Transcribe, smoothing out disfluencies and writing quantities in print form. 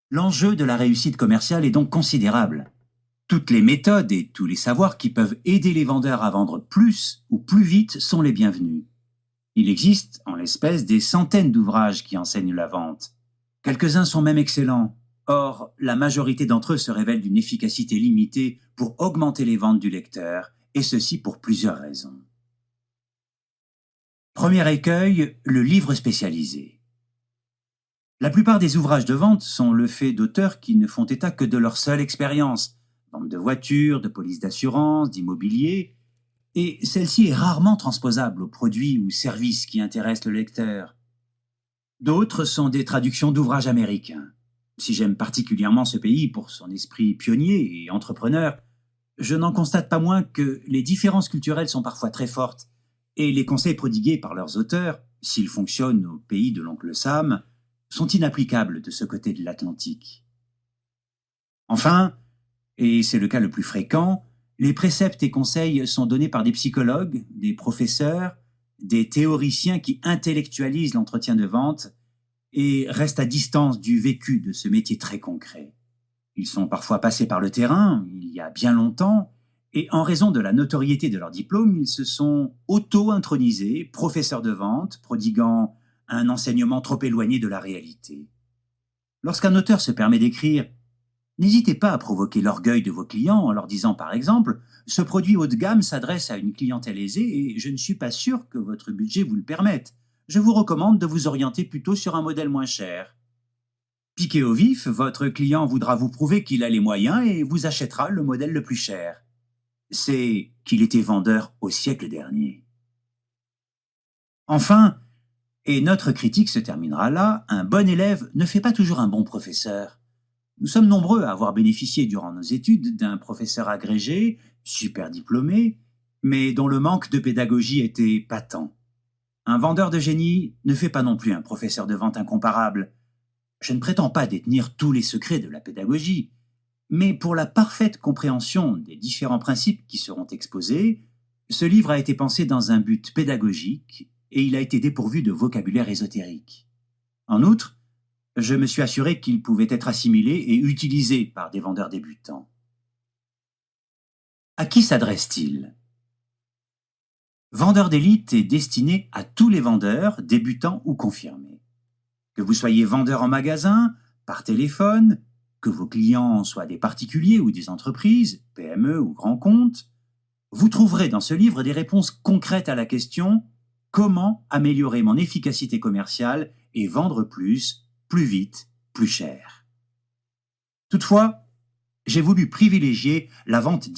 L'enjeu de la réussite commerciale est donc considérable. Toutes les méthodes et tous les savoirs qui peuvent aider les vendeurs à vendre plus ou plus vite sont les bienvenus. Il existe, en l'espèce, des centaines d'ouvrages qui enseignent la vente. Quelques-uns sont même excellents. Or, la majorité d'entre eux se révèlent d'une efficacité limitée pour augmenter les ventes du lecteur, et ceci pour plusieurs raisons. Premier écueil, le livre spécialisé. La plupart des ouvrages de vente sont le fait d'auteurs qui ne font état que de leur seule expérience, vente de voitures, de polices d'assurance, d'immobilier, et celle-ci est rarement transposable aux produits ou services qui intéressent le lecteur. D'autres sont des traductions d'ouvrages américains. Si j'aime particulièrement ce pays pour son esprit pionnier et entrepreneur, je n'en constate pas moins que les différences culturelles sont parfois très fortes, et les conseils prodigués par leurs auteurs, s'ils fonctionnent au pays de l'oncle Sam, sont inapplicables de ce côté de l'Atlantique. Enfin, et c'est le cas le plus fréquent, les préceptes et conseils sont donnés par des psychologues, des professeurs, des théoriciens qui intellectualisent l'entretien de vente et restent à distance du vécu de ce métier très concret. Ils sont parfois passés par le terrain, il y a bien longtemps, et en raison de la notoriété de leur diplôme, ils se sont auto-intronisés professeurs de vente, prodiguant un enseignement trop éloigné de la réalité. Lorsqu'un auteur se permet d'écrire, n'hésitez pas à provoquer l'orgueil de vos clients en leur disant par exemple « Ce produit haut de gamme s'adresse à une clientèle aisée et je ne suis pas sûr que votre budget vous le permette. Je vous recommande de vous orienter plutôt sur un modèle moins cher. » Piqué au vif, votre client voudra vous prouver qu'il a les moyens et vous achètera le modèle le plus cher. C'est qu'il était vendeur au siècle dernier. Enfin, et notre critique se terminera là, un bon élève ne fait pas toujours un bon professeur. Nous sommes nombreux à avoir bénéficié durant nos études d'un professeur agrégé, super diplômé, mais dont le manque de pédagogie était patent. Un vendeur de génie ne fait pas non plus un professeur de vente incomparable. Je ne prétends pas détenir tous les secrets de la pédagogie, mais pour la parfaite compréhension des différents principes qui seront exposés, ce livre a été pensé dans un but pédagogique et il a été dépourvu de vocabulaire ésotérique. En outre, je me suis assuré qu'il pouvait être assimilé et utilisé par des vendeurs débutants. À qui s'adresse-t-il ? Vendeur d'élite est destiné à tous les vendeurs, débutants ou confirmés. Que vous soyez vendeur en magasin, par téléphone, que vos clients soient des particuliers ou des entreprises, PME ou grands comptes, vous trouverez dans ce livre des réponses concrètes à la question « Comment améliorer mon efficacité commerciale et vendre plus, plus vite, plus cher ?» Toutefois, j'ai voulu privilégier la vente